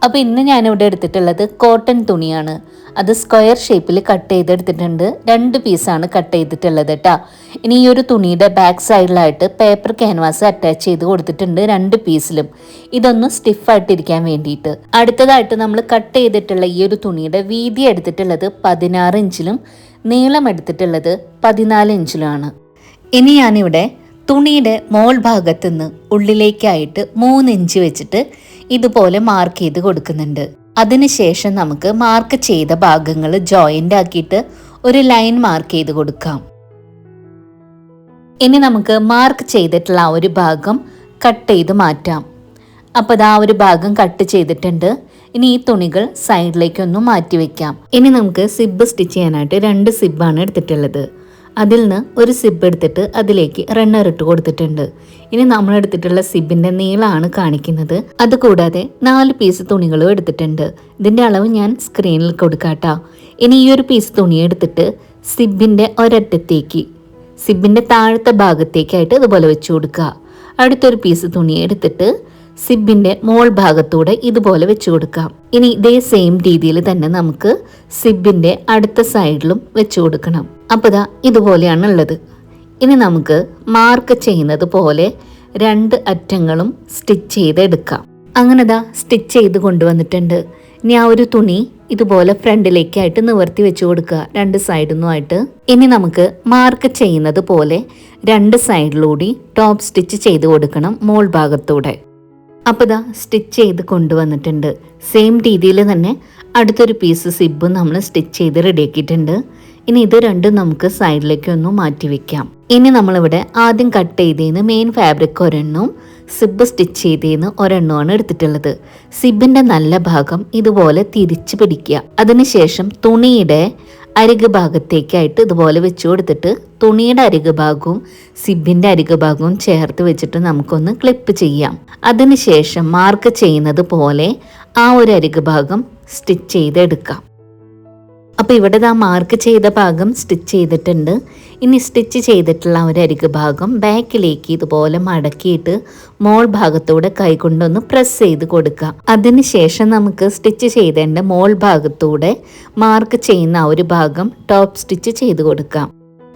അപ്പോൾ ഇന്ന് ഞാനിവിടെ എടുത്തിട്ടുള്ളത് കോട്ടൺ തുണിയാണ്. അത് സ്ക്വയർ ഷേപ്പിൽ കട്ട് ചെയ്തെടുത്തിട്ടുണ്ട്. 2 പീസാണ് കട്ട് ചെയ്തിട്ടുള്ളത് കേട്ടോ. ഇനി ഈ ഒരു തുണിയുടെ ബാക്ക് സൈഡിലായിട്ട് പേപ്പർ ക്യാൻവാസ് അറ്റാച്ച് ചെയ്ത് കൊടുത്തിട്ടുണ്ട് 2 പീസിലും. ഇതൊന്ന് സ്റ്റിഫായിട്ടിരിക്കാൻ വേണ്ടിയിട്ട്. അടുത്തതായിട്ട് നമ്മൾ കട്ട് ചെയ്തിട്ടുള്ള ഈ ഒരു തുണിയുടെ വീതി എടുത്തിട്ടുള്ളത് 16 ഇഞ്ചിലും നീളം എടുത്തിട്ടുള്ളത് 14 ഇഞ്ചിലുമാണ്. ഇനി ഞാനിവിടെ തുണിയുടെ മോൾ ഭാഗത്തുനിന്ന് ഉള്ളിലേക്കായിട്ട് 3 ഇഞ്ച് വെച്ചിട്ട് ഇതുപോലെ മാർക്ക് ചെയ്ത് കൊടുക്കുന്നുണ്ട്. അതിനുശേഷം നമുക്ക് മാർക്ക് ചെയ്ത ഭാഗങ്ങൾ ജോയിൻ്റ് ആക്കിയിട്ട് ഒരു ലൈൻ മാർക്ക് ചെയ്ത് കൊടുക്കാം. ഇനി നമുക്ക് മാർക്ക് ചെയ്തിട്ടുള്ള ആ ഒരു ഭാഗം കട്ട് ചെയ്ത് മാറ്റാം. അപ്പോൾ അത് ആ ഒരു ഭാഗം കട്ട് ചെയ്തിട്ടുണ്ട്. ഇനി ഈ തുണികൾ സൈഡിലേക്കൊന്നും മാറ്റി വെക്കാം. ഇനി നമുക്ക് സിബ് സ്റ്റിച്ച് ചെയ്യാനായിട്ട് 2 സിബാണ് എടുത്തിട്ടുള്ളത്. അതിൽ നിന്ന് ഒരു സിബ് എടുത്തിട്ട് അതിലേക്ക് റണ്ണർ ഇട്ട് കൊടുത്തിട്ടുണ്ട്. ഇനി നമ്മൾ എടുത്തിട്ടുള്ള സിബിന്റെ നീളമാണ് കാണിക്കുന്നത്. അതുകൂടാതെ 4 പീസ് തുണികളും എടുത്തിട്ടുണ്ട്. ഇതിന്റെ അളവ് ഞാൻ സ്ക്രീനിൽ കൊടുക്കാട്ടോ. ഇനി ഈ ഒരു പീസ് തുണി എടുത്തിട്ട് സിബിന്റെ ഒരറ്റത്തേക്ക് സിബിന്റെ താഴത്തെ ഭാഗത്തേക്കായിട്ട് ഇതുപോലെ വെച്ച് കൊടുക്കുക. അടുത്തൊരു പീസ് തുണി എടുത്തിട്ട് സിബിന്റെ മോൾ ഭാഗത്തൂടെ ഇതുപോലെ വെച്ച് കൊടുക്കാം. ഇനി ഇതേ സെയിം രീതിയിൽ തന്നെ നമുക്ക് സിബിന്റെ അടുത്ത സൈഡിലും വെച്ച് കൊടുക്കണം. അപ്പോൾ ദാ ഇതുപോലെയാണ് ഉള്ളത്. ഇനി നമുക്ക് മാർക്ക് ചെയ്യുന്നത് പോലെ 2 അറ്റങ്ങളും സ്റ്റിച്ച് ചെയ്തെടുക്കാം. അങ്ങനെ ദാ സ്റ്റിച്ച് ചെയ്ത് കൊണ്ടുവന്നിട്ടുണ്ട്. ഇനി ആ ഒരു തുണി ഇതുപോലെ ഫ്രണ്ടിലേക്കായിട്ട് നിവർത്തി വെച്ച് കൊടുക്കുക 2 സൈഡിന്നുമായിട്ട്. ഇനി നമുക്ക് മാർക്ക് ചെയ്യുന്നത് പോലെ 2 സൈഡിലൂടെ ടോപ്പ് സ്റ്റിച്ച് ചെയ്ത് കൊടുക്കണം മോൾ ഭാഗത്തൂടെ. അപ്പോൾ ഇതാ സ്റ്റിച്ച് ചെയ്ത് കൊണ്ടുവന്നിട്ടുണ്ട്. സെയിം രീതിയിൽ തന്നെ അടുത്തൊരു പീസ് സിബ് നമ്മൾ സ്റ്റിച്ച് ചെയ്ത് റെഡിയാക്കിയിട്ടുണ്ട്. ഇനി ഇത് രണ്ടും നമുക്ക് സൈഡിലേക്ക് ഒന്ന് മാറ്റി വെക്കാം. ഇനി നമ്മളിവിടെ ആദ്യം കട്ട് ചെയ്തതിന് മെയിൻ ഫാബ്രിക് ഒരെണ്ണവും സിബ് സ്റ്റിച്ച് ചെയ്തതിന് ഒരെണ്ണമാണ് എടുത്തിട്ടുള്ളത്. സിബിന്റെ നല്ല ഭാഗം ഇതുപോലെ തിരിച്ചു പിടിക്കുക. അതിനുശേഷം തുണിയുടെ അരികു ഭാഗത്തേക്കായിട്ട് ഇതുപോലെ വെച്ച് കൊടുത്തിട്ട് തുണിയുടെ അരികു ഭാഗവും സിബിന്റെ അരികു ഭാഗവും ചേർത്ത് വെച്ചിട്ട് നമുക്കൊന്ന് ക്ലിപ്പ് ചെയ്യാം. അതിനുശേഷം മാർക്ക് ചെയ്യുന്നത് പോലെ ആ ഒരു അരികു ഭാഗം സ്റ്റിച്ച് ചെയ്തെടുക്കാം. അപ്പോൾ ഇവിടെ മാർക്ക് ചെയ്ത ഭാഗം സ്റ്റിച്ച് ചെയ്തിട്ടുണ്ട്. ഇനി സ്റ്റിച്ച് ചെയ്തിട്ടുള്ള ഒരു അരികു ഭാഗം ബാക്കിലേക്ക് ഇതുപോലെ മടക്കിയിട്ട് മോൾ ഭാഗത്തൂടെ കൈകൊണ്ടൊന്ന് പ്രസ് ചെയ്ത് കൊടുക്കാം. അതിനുശേഷം നമുക്ക് സ്റ്റിച്ച് ചെയ്തതിൻ്റെ മോൾ ഭാഗത്തൂടെ മാർക്ക് ചെയ്യുന്ന ആ ഒരു ഭാഗം ടോപ്പ് സ്റ്റിച്ച് ചെയ്ത് കൊടുക്കാം.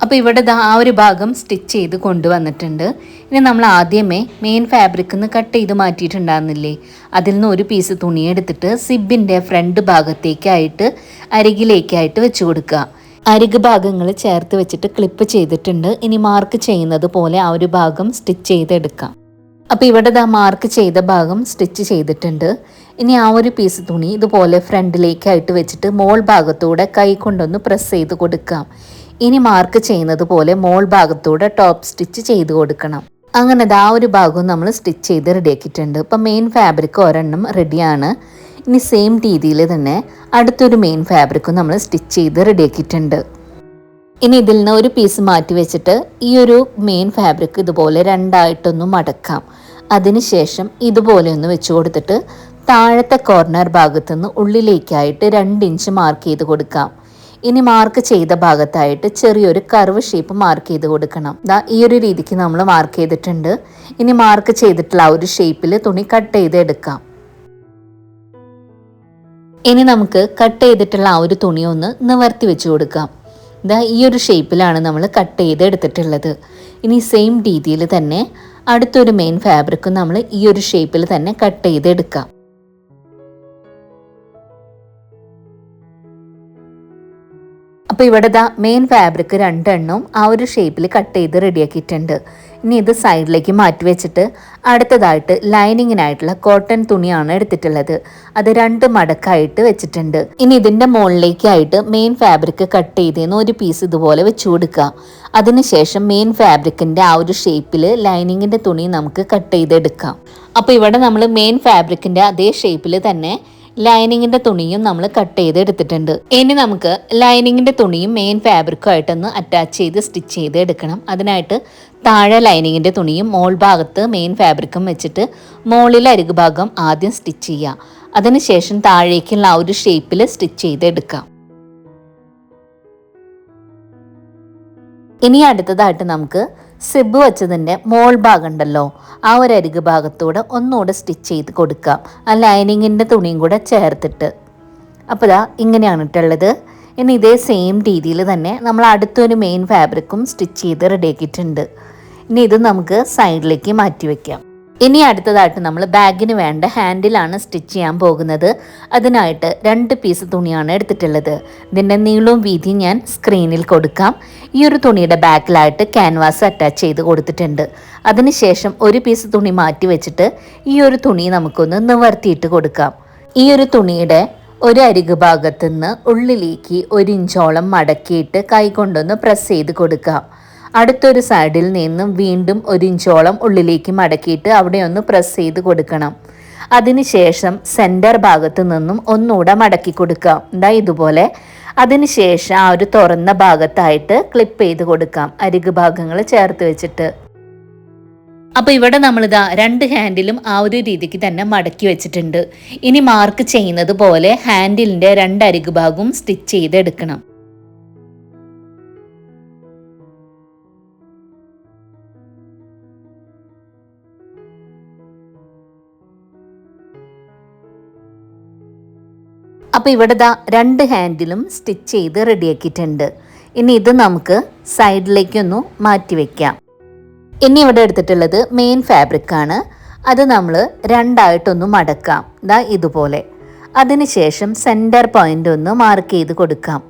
അപ്പോൾ ഇവിടെ ആ ഒരു ഭാഗം സ്റ്റിച്ച് ചെയ്ത് കൊണ്ടുവന്നിട്ടുണ്ട്. ഇനി നമ്മൾ ആദ്യമേ മെയിൻ ഫാബ്രിക്കിൽ നിന്ന് കട്ട് ചെയ്ത് മാറ്റിയിട്ടുണ്ടായിരുന്നില്ലേ, അതിൽ നിന്ന് ഒരു പീസ് തുണി എടുത്തിട്ട് സിബിൻ്റെ ഫ്രണ്ട് ഭാഗത്തേക്കായിട്ട് അരികിലേക്കായിട്ട് വെച്ച് കൊടുക്കുക. അരികു ഭാഗങ്ങൾ ചേർത്ത് വെച്ചിട്ട് ക്ലിപ്പ് ചെയ്തിട്ടുണ്ട്. ഇനി മാർക്ക് ചെയ്യുന്നത് പോലെ ആ ഒരു ഭാഗം സ്റ്റിച്ച് ചെയ്തെടുക്കാം. അപ്പോൾ ഇവിടെ മാർക്ക് ചെയ്ത ഭാഗം സ്റ്റിച്ച് ചെയ്തിട്ടുണ്ട്. ഇനി ആ ഒരു പീസ് തുണി ഇതുപോലെ ഫ്രണ്ടിലേക്കായിട്ട് വെച്ചിട്ട് മോൾ ഭാഗത്തൂടെ കൈ കൊണ്ടൊന്ന് പ്രസ് ചെയ്ത് കൊടുക്കാം. ഇനി മാർക്ക് ചെയ്യുന്നത് പോലെ മോൾ ഭാഗത്തൂടെ ടോപ്പ് സ്റ്റിച്ച് ചെയ്ത് കൊടുക്കണം. അങ്ങനെ ആ ഒരു ഭാഗവും നമ്മൾ സ്റ്റിച്ച് ചെയ്ത് റെഡിയാക്കിയിട്ടുണ്ട്. ഇപ്പം മെയിൻ ഫാബ്രിക് ഒരെണ്ണം റെഡിയാണ്. ഇനി സെയിം രീതിയിൽ തന്നെ അടുത്തൊരു മെയിൻ ഫാബ്രിക്കും നമ്മൾ സ്റ്റിച്ച് ചെയ്ത് റെഡിയാക്കിയിട്ടുണ്ട്. ഇനി ഇതിൽ നിന്ന് ഒരു പീസ് മാറ്റി വെച്ചിട്ട് ഈ ഒരു മെയിൻ ഫാബ്രിക് ഇതുപോലെ 2ആയിട്ടൊന്ന് മടക്കാം. അതിനുശേഷം ഇതുപോലെ ഒന്ന് വെച്ച് കൊടുത്തിട്ട് താഴത്തെ കോർണർ ഭാഗത്തുനിന്ന് ഉള്ളിലേക്കായിട്ട് 2 ഇഞ്ച് മാർക്ക് ചെയ്ത് കൊടുക്കാം. ഇനി മാർക്ക് ചെയ്ത ഭാഗത്തായിട്ട് ചെറിയൊരു കർവ് ഷേപ്പ് മാർക്ക് ചെയ്ത് കൊടുക്കണം. ഈ ഒരു രീതിക്ക് നമ്മൾ മാർക്ക് ചെയ്തിട്ടുണ്ട്. ഇനി മാർക്ക് ചെയ്തിട്ടുള്ള ആ ഒരു ഷേപ്പിൽ തുണി കട്ട് ചെയ്ത് എടുക്കാം. ഇനി നമുക്ക് കട്ട് ചെയ്തിട്ടുള്ള ആ ഒരു തുണി ഒന്ന് നിവർത്തി വെച്ച് കൊടുക്കാം. ഈ ഒരു ഷേപ്പിലാണ് നമ്മൾ കട്ട് ചെയ്ത് എടുത്തിട്ടുള്ളത്. ഇനി സെയിം രീതിയിൽ തന്നെ അടുത്തൊരു മെയിൻ ഫാബ്രിക്കും നമ്മൾ ഈ ഒരു ഷേപ്പിൽ തന്നെ കട്ട് ചെയ്ത് എടുക്കാം. അപ്പോൾ ഇവിടെ മെയിൻ ഫാബ്രിക് 2 എണ്ണവും ആ ഒരു ഷേപ്പിൽ കട്ട് ചെയ്ത് റെഡിയാക്കിയിട്ടുണ്ട്. ഇനി ഇത് സൈഡിലേക്ക് മാറ്റി വെച്ചിട്ട് അടുത്തതായിട്ട് ലൈനിങ്ങിനായിട്ടുള്ള കോട്ടൺ തുണിയാണ് എടുത്തിട്ടുള്ളത്. അത് 2 മടക്കായിട്ട് വെച്ചിട്ടുണ്ട്. ഇനി ഇതിൻ്റെ മുകളിലേക്കായിട്ട് മെയിൻ ഫാബ്രിക് കട്ട് ചെയ്തതിന് ഒരു പീസ് ഇതുപോലെ വെച്ച് കൊടുക്കുക. അതിനുശേഷം മെയിൻ ഫാബ്രിക്കിൻ്റെ ആ ഒരു ഷേപ്പിൽ ലൈനിങ്ങിൻ്റെ തുണി നമുക്ക് കട്ട് ചെയ്തെടുക്കാം. അപ്പോൾ ഇവിടെ നമ്മൾ മെയിൻ ഫാബ്രിക്കിൻ്റെ അതേ ഷേപ്പിൽ തന്നെ ലൈനിങ്ങിന്റെ തുണിയും നമ്മൾ കട്ട് ചെയ്ത് എടുത്തിട്ടുണ്ട്. ഇനി നമുക്ക് ലൈനിങ്ങിന്റെ തുണിയും മെയിൻ ഫാബ്രിക്കും ആയിട്ടൊന്ന് അറ്റാച്ച് ചെയ്ത് സ്റ്റിച്ച് ചെയ്ത് എടുക്കണം. അതിനായിട്ട് താഴെ ലൈനിങ്ങിന്റെ തുണിയും മോൾ ഭാഗത്ത് മെയിൻ ഫാബ്രിക്കും വെച്ചിട്ട് മോളിലെ അരികു ഭാഗം ആദ്യം സ്റ്റിച്ച് ചെയ്യുക. അതിനുശേഷം താഴേക്കുള്ള ആ ഒരു ഷേപ്പിൽ സ്റ്റിച്ച് ചെയ്ത് എടുക്കാം. ഇനി അടുത്തതായിട്ട് നമുക്ക് സിബ് വെച്ചതിൻ്റെ മോൾ ഭാഗം ഉണ്ടല്ലോ, ആ ഒരു അരികു ഭാഗത്തൂടെ ഒന്നുകൂടെ സ്റ്റിച്ച് ചെയ്ത് കൊടുക്കാം, ആ ലൈനിങ്ങിൻ്റെ തുണിയും കൂടെ ചേർത്തിട്ട്. അപ്പോൾ ഇതാ ഇങ്ങനെയാണ് ഇട്ടുള്ളത്. ഇനി ഇതേ സെയിം രീതിയിൽ തന്നെ നമ്മൾ അടുത്തൊരു മെയിൻ ഫാബ്രിക്കും സ്റ്റിച്ച് ചെയ്ത് റെഡിയാക്കിയിട്ടുണ്ട്. ഇനി ഇത് നമുക്ക് സൈഡിലേക്ക് മാറ്റി വയ്ക്കാം. ഇനി അടുത്തതായിട്ട് നമ്മൾ ബാഗിന് വേണ്ട ഹാൻഡിലാണ് സ്റ്റിച്ച് ചെയ്യാൻ പോകുന്നത്. അതിനായിട്ട് 2 പീസ് തുണിയാണ് എടുത്തിട്ടുള്ളത്. ഇതിൻ്റെ നീളവും വീതിയും ഞാൻ സ്ക്രീനിൽ കൊടുക്കാം. ഈ ഒരു തുണിയുടെ ബാക്കിലായിട്ട് ക്യാൻവാസ് അറ്റാച്ച് ചെയ്ത് കൊടുത്തിട്ടുണ്ട്. അതിനുശേഷം 1 പീസ് തുണി മാറ്റി വെച്ചിട്ട് ഈ ഒരു തുണി നമുക്കൊന്ന് നിവർത്തിയിട്ട് കൊടുക്കാം. ഈ ഒരു തുണിയുടെ ഒരു അരികു ഭാഗത്തു നിന്ന് ഉള്ളിലേക്ക് 1 ഇഞ്ചോളം മടക്കിയിട്ട് കൈകൊണ്ടൊന്ന് പ്രസ് ചെയ്ത് കൊടുക്കാം. അടുത്തൊരു സൈഡിൽ നിന്നും വീണ്ടും 1 ഇഞ്ചോളം ഉള്ളിലേക്ക് മടക്കിയിട്ട് അവിടെ ഒന്ന് പ്രസ് ചെയ്ത് കൊടുക്കണം. അതിനുശേഷം സെൻറ്റർ ഭാഗത്ത് നിന്നും ഒന്നുകൂടെ മടക്കി കൊടുക്കാം, ഇതുപോലെ. അതിനുശേഷം ആ ഒരു തുറന്ന ഭാഗത്തായിട്ട് ക്ലിപ്പ് ചെയ്ത് കൊടുക്കാം, അരികു ഭാഗങ്ങൾ ചേർത്ത് വെച്ചിട്ട്. അപ്പോൾ ഇവിടെ നമ്മളിതാ 2 ഹാൻഡിലും ആ ഒരു രീതിക്ക് തന്നെ മടക്കി വെച്ചിട്ടുണ്ട്. ഇനി മാർക്ക് ചെയ്യുന്നത് പോലെ ഹാൻഡിലിൻ്റെ 2 അരികു ഭാഗവും സ്റ്റിച്ച് ചെയ്തെടുക്കണം. അപ്പോൾ ഇവിടെ 2 ഹാൻഡിലും സ്റ്റിച്ച് ചെയ്ത് റെഡിയാക്കിയിട്ടുണ്ട്. ഇനി ഇത് നമുക്ക് സൈഡിലേക്കൊന്നു മാറ്റി വയ്ക്കാം. ഇനി ഇവിടെ എടുത്തിട്ടുള്ളത് മെയിൻ ഫാബ്രിക്കാണ്. അത് നമ്മൾ 2ആയിട്ടൊന്ന് മടക്കാം, ഇതുപോലെ. അതിനുശേഷം സെൻറ്റർ പോയിന്റ് ഒന്ന് മാർക്ക് ചെയ്ത് കൊടുക്കാം.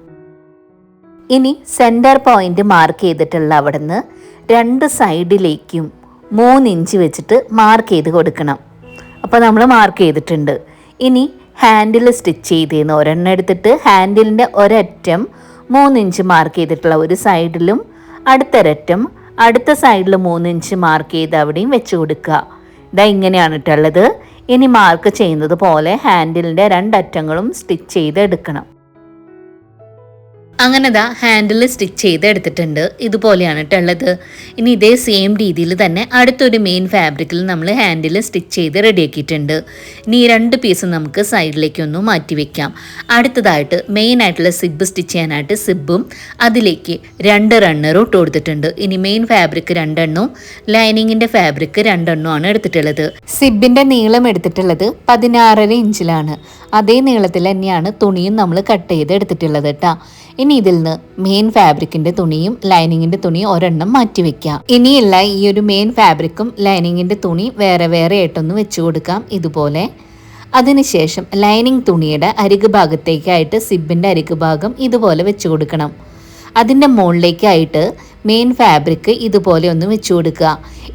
ഇനി സെൻറ്റർ പോയിന്റ് മാർക്ക് ചെയ്തിട്ടുള്ള അവിടെ നിന്ന് 2 സൈഡിലേക്കും 3 ഇഞ്ച് വെച്ചിട്ട് മാർക്ക് ചെയ്ത് കൊടുക്കണം. അപ്പോൾ നമ്മൾ മാർക്ക് ചെയ്തിട്ടുണ്ട്. ഇനി ഹാൻഡിൽ സ്റ്റിച്ച് ചെയ്തേന്ന് ഒരെണ്ണം എടുത്തിട്ട് ഹാൻഡിലിൻ്റെ ഒരറ്റം 3 ഇഞ്ച് മാർക്ക് ചെയ്തിട്ടുള്ള ഒരു സൈഡിലും അടുത്തൊരറ്റം അടുത്ത സൈഡിൽ 3 ഇഞ്ച് മാർക്ക് ചെയ്ത് അവിടെയും വെച്ച് കൊടുക്കുക. ഇങ്ങനെയാണ് ഇട്ടുള്ളത്. ഇനി മാർക്ക് ചെയ്യുന്നത് പോലെ ഹാൻഡിലിൻ്റെ 2 അറ്റങ്ങളും സ്റ്റിച്ച് ചെയ്ത് എടുക്കണം. അങ്ങനെ ഹാൻഡിൽ സ്റ്റിച്ച് ചെയ്ത് എടുത്തിട്ടുണ്ട്. ഇതുപോലെയാണ് ഇട്ടുള്ളത്. ഇനി ഇതേ സെയിം രീതിയിൽ തന്നെ അടുത്തൊരു മെയിൻ ഫാബ്രിക്കിൽ നമ്മൾ ഹാൻഡിൽ സ്റ്റിച്ച് ചെയ്ത് റെഡിയാക്കിയിട്ടുണ്ട്. ഇനി ഈ 2 പീസ് നമുക്ക് സൈഡിലേക്കൊന്ന് മാറ്റി വെക്കാം. അടുത്തതായിട്ട് മെയിൻ ആയിട്ടുള്ള സിബ് സ്റ്റിച്ച് ചെയ്യാനായിട്ട് സിബും അതിലേക്ക് 2 റണ്ണറും ഇട്ട് കൊടുത്തിട്ടുണ്ട്. ഇനി മെയിൻ ഫാബ്രിക് 2 എണ്ണവും ലൈനിങ്ങിൻ്റെ ഫാബ്രിക് 2 എണ്ണമാണ് എടുത്തിട്ടുള്ളത്. സിബിൻ്റെ നീളം എടുത്തിട്ടുള്ളത് 16.5 ഇഞ്ചിലാണ്. അതേ നീളത്തിൽ തന്നെയാണ് തുണിയും നമ്മൾ കട്ട് ചെയ്ത് എടുത്തിട്ടുള്ളത് കേട്ടോ. ഇനി ഇതിൽ നിന്ന് മെയിൻ ഫാബ്രിക്കിന്റെ തുണിയും ലൈനിങ്ങിന്റെ തുണിയും ഒരെണ്ണം മാറ്റി വെക്കാം. ഇനിയുള്ള ഈ ഒരു മെയിൻ ഫാബ്രിക്കും ലൈനിങ്ങിന്റെ തുണി വേറെ വേറെ ആയിട്ടൊന്ന് വെച്ചു കൊടുക്കാം, ഇതുപോലെ. അതിനുശേഷം ലൈനിങ് തുണിയുടെ അരികു ഭാഗത്തേക്കായിട്ട് സിബിന്റെ അരികു ഭാഗം ഇതുപോലെ വെച്ചു കൊടുക്കണം. അതിൻ്റെ മുകളിലേക്കായിട്ട് മെയിൻ ഫാബ്രിക് ഇതുപോലെ ഒന്ന് വെച്ചു കൊടുക്കുക.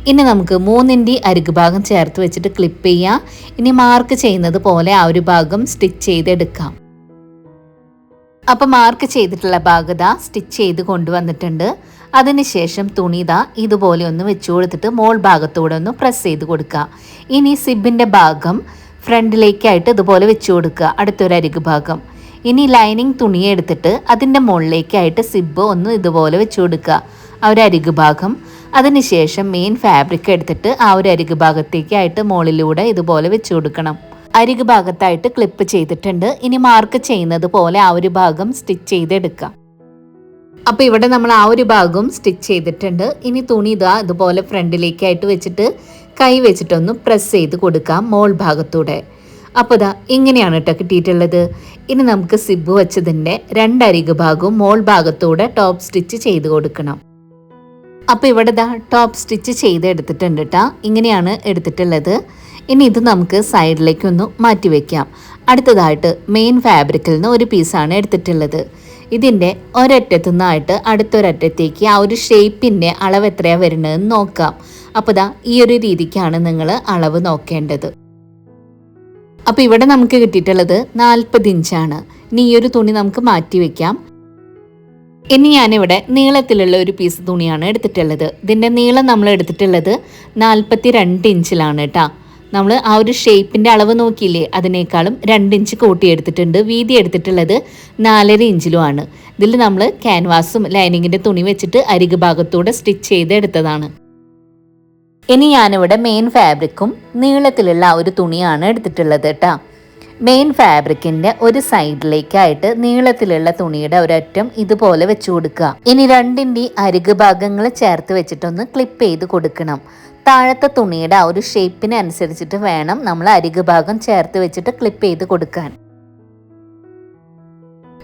ഇനി നമുക്ക് 3 അരികു ഭാഗം ചേർത്ത് വെച്ചിട്ട് ക്ലിപ്പ് ചെയ്യാം. ഇനി മാർക്ക് ചെയ്യുന്നത് പോലെ ആ ഒരു ഭാഗം സ്റ്റിച്ച് ചെയ്തെടുക്കാം. അപ്പോൾ മാർക്ക് ചെയ്തിട്ടുള്ള ഭാഗത സ്റ്റിച്ച് ചെയ്ത് കൊണ്ടുവന്നിട്ടുണ്ട്. അതിനുശേഷം തുണി ഇതുപോലെ ഒന്ന് വെച്ചു കൊടുത്തിട്ട് മോൾ ഭാഗത്തൂടെ ഒന്ന് പ്രസ് ചെയ്ത് കൊടുക്കുക. ഇനി സിബിൻ്റെ ഭാഗം ഫ്രണ്ടിലേക്കായിട്ട് ഇതുപോലെ വെച്ചു കൊടുക്കുക, അടുത്തൊരു അരികു ഭാഗം. ഇനി ലൈനിങ് തുണി എടുത്തിട്ട് അതിൻ്റെ മുകളിലേക്കായിട്ട് സിബ് ഒന്ന് ഇതുപോലെ വെച്ചു കൊടുക്കുക, ആ ഒരു അരികു ഭാഗം. അതിനുശേഷം മെയിൻ ഫാബ്രിക് എടുത്തിട്ട് ആ ഒരു അരികു ഭാഗത്തേക്കായിട്ട് മുകളിലൂടെ ഇതുപോലെ വെച്ചു കൊടുക്കണം. അരികു ഭാഗത്തായിട്ട് ക്ലിപ്പ് ചെയ്തിട്ടുണ്ട്. ഇനി മാർക്ക് ചെയ്യുന്നത് പോലെ ആ ഒരു ഭാഗം സ്റ്റിച്ച് ചെയ്തെടുക്കാം. അപ്പോൾ ഇവിടെ നമ്മൾ ആ ഒരു ഭാഗവും സ്റ്റിച്ച് ചെയ്തിട്ടുണ്ട്. ഇനി തുണി ഇതുപോലെ ഫ്രണ്ടിലേക്കായിട്ട് വെച്ചിട്ട് കൈ വെച്ചിട്ടൊന്ന് പ്രസ് ചെയ്ത് കൊടുക്കാം മോൾ ഭാഗത്തൂടെ. അപ്പോൾ ഇങ്ങനെയാണ് കേട്ടോ കിട്ടിയിട്ടുള്ളത്. ഇനി നമുക്ക് സിബ് വെച്ചതിൻ്റെ 2 അരികു ഭാഗവും മോൾ ഭാഗത്തൂടെ ടോപ്പ് സ്റ്റിച്ച് ചെയ്ത് കൊടുക്കണം. അപ്പോൾ ഇവിടെ ടോപ്പ് സ്റ്റിച്ച് ചെയ്ത് എടുത്തിട്ടുണ്ട് കേട്ടോ. ഇങ്ങനെയാണ് എടുത്തിട്ടുള്ളത്. ഇനി ഇത് നമുക്ക് സൈഡിലേക്കൊന്ന് മാറ്റി വയ്ക്കാം. അടുത്തതായിട്ട് മെയിൻ ഫാബ്രിക്കിൽ നിന്ന് 1 പീസാണ് എടുത്തിട്ടുള്ളത്. ഇതിൻ്റെ ഒരറ്റത്തു നിന്നായിട്ട് അടുത്തൊരറ്റത്തേക്ക് ആ ഒരു ഷേപ്പിൻ്റെ അളവ് എത്രയാണ് വരുന്നതെന്ന് നോക്കാം. അപ്പോൾ ഈ ഒരു രീതിക്കാണ് നിങ്ങൾ അളവ് നോക്കേണ്ടത്. അപ്പോൾ ഇവിടെ നമുക്ക് കിട്ടിയിട്ടുള്ളത് 40 ഇഞ്ചാണ്. ഇനി ഈ ഒരു തുണി നമുക്ക് മാറ്റി വയ്ക്കാം. ഇനി ഞാനിവിടെ നീളത്തിലുള്ള 1 പീസ് തുണിയാണ് എടുത്തിട്ടുള്ളത്. ഇതിൻ്റെ നീളം നമ്മൾ എടുത്തിട്ടുള്ളത് 42 ഇഞ്ചിലാണ് കേട്ടോ. നമ്മൾ ആ ഒരു ഷേപ്പിൻ്റെ അളവ് നോക്കിയില്ലേ, അതിനേക്കാളും 2 ഇഞ്ച് കൂട്ടിയെടുത്തിട്ടുണ്ട്. വീതി എടുത്തിട്ടുള്ളത് 4.5 ഇഞ്ചിലുമാണ്. ഇതിൽ നമ്മൾ ക്യാൻവാസും ലൈനിങ്ങിൻ്റെ തുണി വെച്ചിട്ട് അരികു ഭാഗത്തൂടെ സ്റ്റിച്ച് ചെയ്തെടുത്തതാണ്. ഇനി ഞാനിവിടെ മെയിൻ ഫാബ്രിക്കും നീളത്തിലുള്ള ആ ഒരു തുണിയാണ് എടുത്തിട്ടുള്ളത് കേട്ടോ. മെയിൻ ഫാബ്രിക്കിൻ്റെ ഒരു സൈഡിലേക്കായിട്ട് നീളത്തിലുള്ള തുണിയുടെ ഒരറ്റം ഇതുപോലെ വെച്ച് കൊടുക്കുക. ഇനി രണ്ടിൻ്റെ അരികു ഭാഗങ്ങൾ ചേർത്ത് വെച്ചിട്ടൊന്ന് ക്ലിപ്പ് ചെയ്ത് കൊടുക്കണം. താഴത്തെ തുണിയുടെ ആ ഒരു ഷേപ്പിനനുസരിച്ചിട്ട് വേണം നമ്മൾ അരികു ഭാഗം ചേർത്ത് വെച്ചിട്ട് ക്ലിപ്പ് ചെയ്ത് കൊടുക്കാൻ.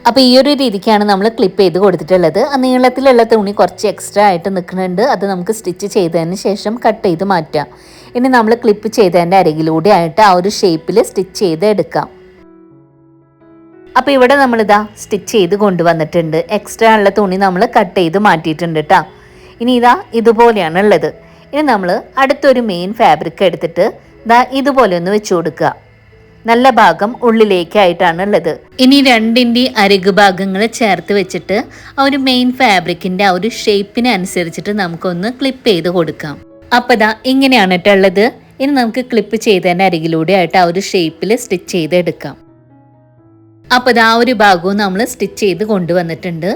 അപ്പോൾ ഈ ഒരു രീതിക്കാണ് നമ്മൾ ക്ലിപ്പ് ചെയ്ത് കൊടുത്തിട്ടുള്ളത്. ആ നീളത്തിലുള്ള തുണി കുറച്ച് എക്സ്ട്രാ ആയിട്ട് നിൽക്കുന്നുണ്ട്. അത് നമുക്ക് സ്റ്റിച്ച് ചെയ്തതിന് ശേഷം കട്ട് ചെയ്ത് മാറ്റാം. ഇനി നമ്മൾ ക്ലിപ്പ് ചെയ്തതിൻ്റെ അരികിലൂടെ ആയിട്ട് ആ ഒരു ഷേപ്പിൽ സ്റ്റിച്ച് ചെയ്ത് എടുക്കാം. അപ്പോൾ ഇവിടെ നമ്മളിതാ സ്റ്റിച്ച് ചെയ്ത് കൊണ്ടുവന്നിട്ടുണ്ട്. എക്സ്ട്രാ ഉള്ള തുണി നമ്മൾ കട്ട് ചെയ്ത് മാറ്റിയിട്ടുണ്ട് കേട്ടോ. ഇനി ഇതാ ഇതുപോലെയാണ് ഉള്ളത്. ഇനി നമ്മൾ അടുത്തൊരു മെയിൻ ഫാബ്രിക് എടുത്തിട്ട് ഇതാ ഇതുപോലെ ഒന്ന് വെച്ച് കൊടുക്കുക. നല്ല ഭാഗം ഉള്ളിലേക്കായിട്ടാണ് ഉള്ളത്. ഇനി രണ്ടിൻ്റെ അരികു ഭാഗങ്ങൾ ചേർത്ത് വെച്ചിട്ട് ആ ഒരു മെയിൻ ഫാബ്രിക്കിൻ്റെ ആ ഒരു ഷേപ്പിനനുസരിച്ചിട്ട് നമുക്കൊന്ന് ക്ലിപ്പ് ചെയ്ത് കൊടുക്കാം. അപ്പോൾ ഇതാ ഇങ്ങനെയാണ് കേട്ടുള്ളത്. ഇനി നമുക്ക് ക്ലിപ്പ് ചെയ്തതിൻ്റെ അരികിലൂടെ ആയിട്ട് ആ ഒരു ഷേപ്പിൽ സ്റ്റിച്ച് ചെയ്തെടുക്കാം. അപ്പോൾ ഇതാ ആ ഒരു ഭാഗവും നമ്മൾ സ്റ്റിച്ച് ചെയ്ത് കൊണ്ടുവന്നിട്ടുണ്ട്.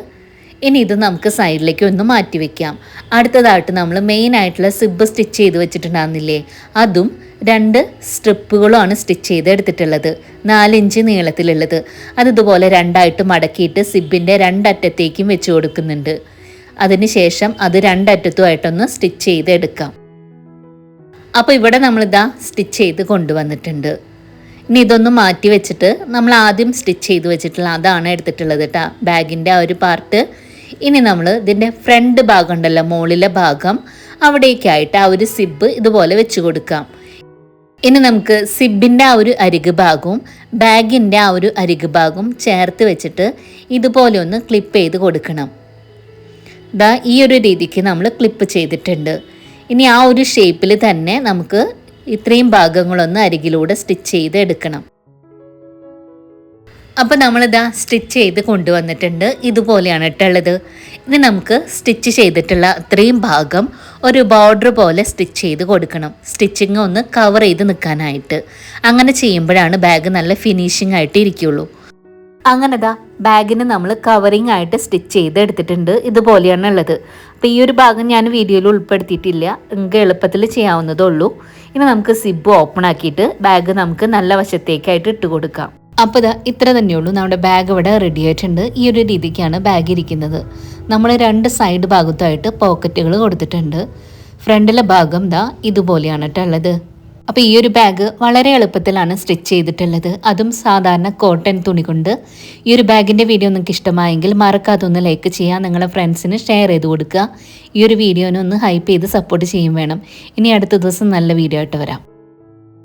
ഇനി ഇത് നമുക്ക് സൈഡിലേക്ക് ഒന്ന് മാറ്റി വെക്കാം. അടുത്തതായിട്ട് നമ്മൾ മെയിൻ ആയിട്ടുള്ള സിബ് സ്റ്റിച്ച് ചെയ്ത് വെച്ചിട്ടുണ്ടാകുന്നില്ലേ, അതും 2 സ്ട്രിപ്പുകളുമാണ് സ്റ്റിച്ച് ചെയ്ത് എടുത്തിട്ടുള്ളത്. 4 ഇഞ്ച് നീളത്തിലുള്ളത്. അതിതുപോലെ 2ആയിട്ട് മടക്കിയിട്ട് സിബിൻ്റെ 2 അറ്റത്തേക്കും വെച്ച് കൊടുക്കുന്നുണ്ട്. അതിനുശേഷം അത് 2 അറ്റത്തുമായിട്ടൊന്ന് സ്റ്റിച്ച് ചെയ്ത് എടുക്കാം. അപ്പോൾ ഇവിടെ നമ്മളിതാ സ്റ്റിച്ച് ചെയ്ത് കൊണ്ടുവന്നിട്ടുണ്ട്. ഇനി ഇതൊന്ന് മാറ്റി വെച്ചിട്ട് നമ്മൾ ആദ്യം സ്റ്റിച്ച് ചെയ്ത് വെച്ചിട്ടുള്ള അതാണ് എടുത്തിട്ടുള്ളത് കേട്ടോ, ബാഗിൻ്റെ ആ ഒരു പാർട്ട്. ഇനി നമ്മൾ ഇതിൻ്റെ ഫ്രണ്ട് ഭാഗം ഉണ്ടല്ലോ, മുകളിലെ ഭാഗം, അവിടേക്കായിട്ട് ആ ഒരു സിബ് ഇതുപോലെ വെച്ച് കൊടുക്കാം. ഇനി നമുക്ക് സിബിൻ്റെ ആ ഒരു അരികു ഭാഗവും ബാഗിൻ്റെ ആ ഒരു അരികു ഭാഗവും ചേർത്ത് വെച്ചിട്ട് ഇതുപോലെ ഒന്ന് ക്ലിപ്പ് ചെയ്ത് കൊടുക്കണം. ദാ ഈ ഒരു രീതിക്ക് നമ്മൾ ക്ലിപ്പ് ചെയ്തിട്ടുണ്ട്. ഇനി ആ ഒരു ഷേപ്പിൽ തന്നെ നമുക്ക് ഇത്രയും ഭാഗങ്ങളൊന്ന് അരികിലൂടെ സ്റ്റിച്ച് ചെയ്ത് എടുക്കണം. അപ്പോൾ നമ്മളിതാ സ്റ്റിച്ച് ചെയ്ത് കൊണ്ടുവന്നിട്ടുണ്ട്. ഇതുപോലെയാണ് ഇട്ടുള്ളത്. ഇത് നമുക്ക് സ്റ്റിച്ച് ചെയ്തിട്ടുള്ള അത്രയും ഭാഗം ഒരു ബോർഡർ പോലെ സ്റ്റിച്ച് ചെയ്ത് കൊടുക്കണം. സ്റ്റിച്ചിങ് ഒന്ന് കവർ ചെയ്ത് നിൽക്കാനായിട്ട്. അങ്ങനെ ചെയ്യുമ്പോഴാണ് ബാഗ് നല്ല ഫിനിഷിംഗ് ആയിട്ട് ഇരിക്കുള്ളൂ. അങ്ങനെതാ ബാഗിന് നമ്മൾ കവറിങ് ആയിട്ട് സ്റ്റിച്ച് ചെയ്ത് എടുത്തിട്ടുണ്ട്. ഇതുപോലെയാണ് ഉള്ളത്. അപ്പോൾ ഈ ഒരു ഭാഗം ഞാൻ വീഡിയോയിൽ ഉൾപ്പെടുത്തിയിട്ടില്ല, നിങ്ങൾക്ക് എളുപ്പത്തിൽ ചെയ്യാവുന്നതേ ഉള്ളൂ. ഇനി നമുക്ക് സിബ് ഓപ്പൺ ആക്കിയിട്ട് ബാഗ് നമുക്ക് നല്ല വശത്തേക്കായിട്ട് ഇട്ട് കൊടുക്കാം. അപ്പോൾ ഇത്ര തന്നെയുള്ളൂ. നമ്മുടെ ബാഗ് ഇവിടെ റെഡി ആയിട്ടുണ്ട്. ഈ ഒരു രീതിക്കാണ് ബാഗ് ഇരിക്കുന്നത്. നമ്മൾ 2 സൈഡ് ഭാഗത്തായിട്ട് പോക്കറ്റുകൾ കൊടുത്തിട്ടുണ്ട്. ഫ്രണ്ടിലെ ഭാഗം ഇതുപോലെയാണ് ഉള്ളത്. അപ്പോൾ ഈ ഒരു ബാഗ് വളരെ എളുപ്പത്തിലാണ് സ്റ്റിച്ച് ചെയ്തിട്ടുള്ളത്, അതും സാധാരണ കോട്ടൺ തുണി കൊണ്ട്. ഈ ഒരു ബാഗിൻ്റെ വീഡിയോ നിങ്ങൾക്ക് ഇഷ്ടമായെങ്കിൽ മറക്കാതെ ഒന്ന് ലൈക്ക് ചെയ്യുക, നിങ്ങളുടെ ഫ്രണ്ട്സിന് ഷെയർ ചെയ്ത് കൊടുക്കുക. ഈ ഒരു വീഡിയോനെ ഒന്ന് ഹൈപ്പ് ചെയ്ത് സപ്പോർട്ട് ചെയ്യും വേണം. ഇനി അടുത്ത ദിവസം നല്ല വീഡിയോ ആയിട്ട് വരാം.